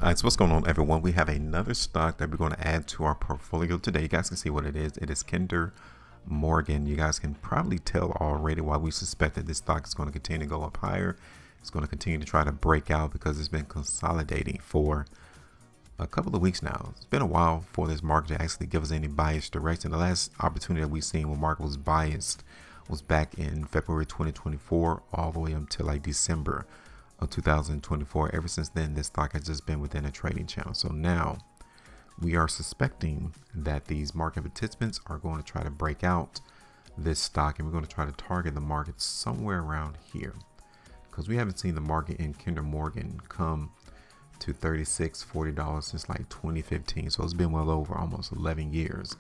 All right, so what's going on, everyone? We have another stock that we're going to add to our portfolio today. You guys can see what it is. It is Kinder Morgan. You guys can probably tell already why we suspect that this stock is going to continue to go up higher. It's going to continue to try to break out because it's been consolidating for a couple of weeks now. It's been a while for this market to actually give us any biased direction. The last opportunity that we've seen when market was biased was back in February 2024 all the way until like December of 2024. Ever since then, this stock has just been within a trading channel. So now we are suspecting that these market participants are going to try to break out this stock, and we're going to try to target the market somewhere around here because we haven't seen the market in Kinder Morgan come to $36-40 since like 2015. So it's been well over almost 11 years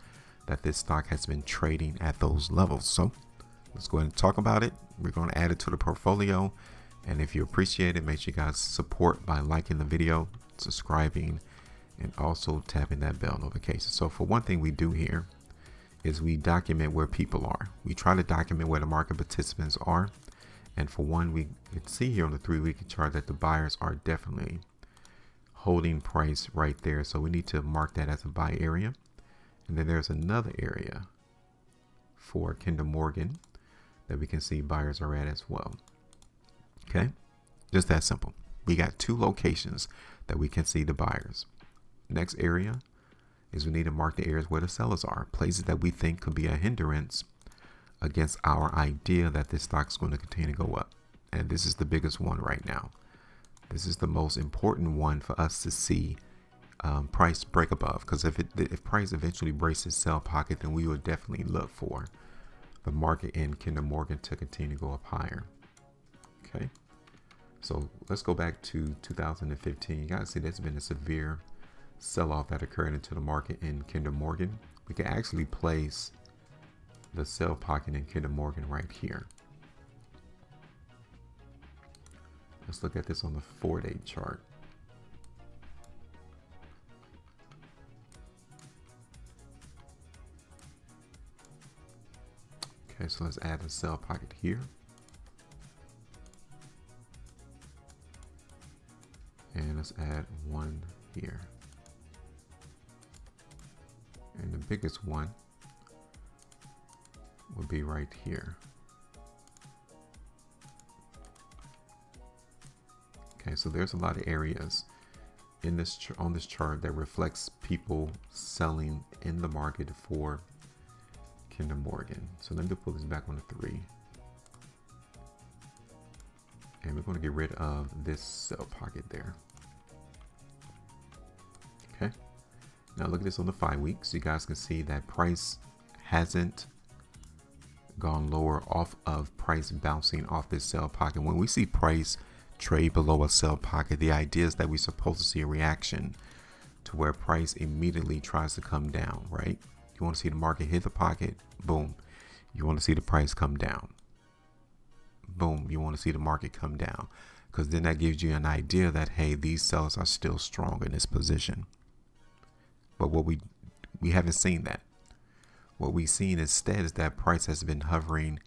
that this stock has been trading at those levels. So let's go ahead and talk about it. We're going to add it to the portfolio. And if you appreciate it, make sure you guys support by liking the video, subscribing, and also tapping that bell notification. So for one thing we do here is we document where people are. We try to document where the market participants are. And for one, we can see here on the 3-week chart that the buyers are definitely holding price right there. So we need to mark that as a buy area. And then there's another area for Kinder Morgan that we can see buyers are at as well. Okay, just that simple. We got two locations that we can see the buyers. Next area is we need to mark the areas where the sellers are, places that we think could be a hindrance against our idea that this stock is going to continue to go up. And this is the biggest one right now. This is the most important one for us to see price break above, because if price eventually breaks its sell pocket, then we would definitely look for the market in Kinder Morgan to continue to go up higher. Okay, so let's go back to 2015. You guys see there's been a severe sell-off that occurred into the market in Kinder Morgan. We can actually place the sell pocket in Kinder Morgan right here. Let's look at this on the 4-day chart. Okay, so let's add a sell pocket here. And let's add one here. And the biggest one would be right here. Okay, so there's a lot of areas in this on this chart that reflects people selling in the market for Kinder Morgan. So let me pull this back on the 3. And we're going to get rid of this sell pocket there. Okay. Now look at this on the 5 weeks. You guys can see that price hasn't gone lower off of price bouncing off this sell pocket. When we see price trade below a sell pocket, the idea is that we're supposed to see a reaction to where price immediately tries to come down, right? You want to see the market hit the pocket, boom. You want to see the price come down. Boom, you want to see the market come down, because then that gives you an idea that, hey, these sellers are still strong in this position. But what we haven't seen that. What we've seen instead is that price has been hovering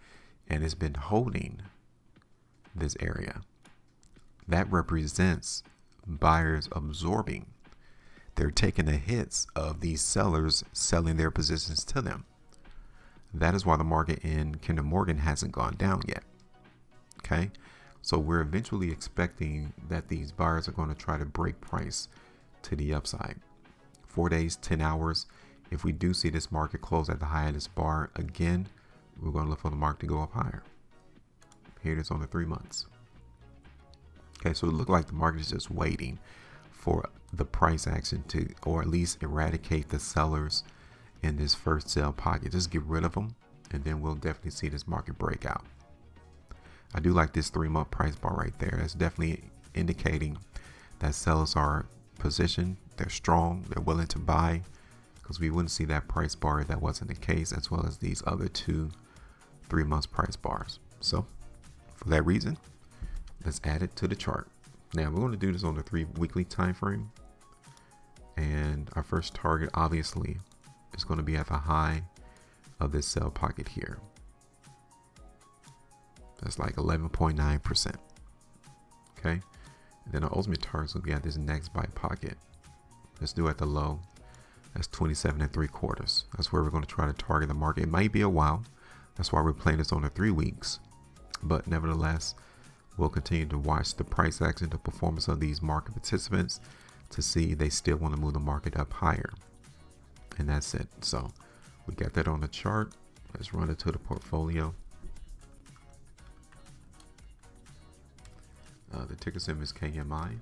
and it's been holding this area. That represents buyers absorbing. They're taking the hits of these sellers selling their positions to them. That is why the market in Kinder Morgan hasn't gone down yet. Okay, so we're eventually expecting that these buyers are going to try to break price to the upside. 4 days, 10 hours. If we do see this market close at the high of this bar again, we're going to look for the market to go up higher. Here it is on the 3 months. Okay, so it looks like the market is just waiting for the price action to, or at least eradicate the sellers in this first sell pocket. Just get rid of them, and then we'll definitely see this market break out. I do like this 3-month price bar right there. That's definitely indicating that sellers are positioned, they're strong, they're willing to buy, because we wouldn't see that price bar if that wasn't the case, as well as these other 2 3-month price bars. So for that reason, let's add it to the chart. Now we're going to do this on the 3-weekly time frame, and our first target obviously is going to be at the high of this sell pocket here. That's like 11.9%. Okay, And then our ultimate target, we got this next buy pocket. Let's do at the low. That's 27 3/4. That's where we're going to try to target the market. It might be a while. That's why we're playing this on the 3 weeks. But nevertheless, we'll continue to watch the price action, the performance of these market participants to see if they still want to move the market up higher. And that's it. So we got that on the chart. Let's run it to the portfolio. The ticker symbol is KMI.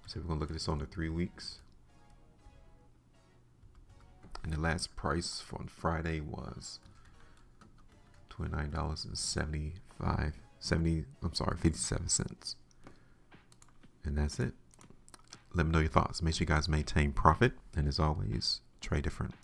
So we're going to look at this on the 3 weeks. And the last price on Friday was $29.57. And that's it. Let me know your thoughts. Make sure you guys maintain profit. And as always, trade different.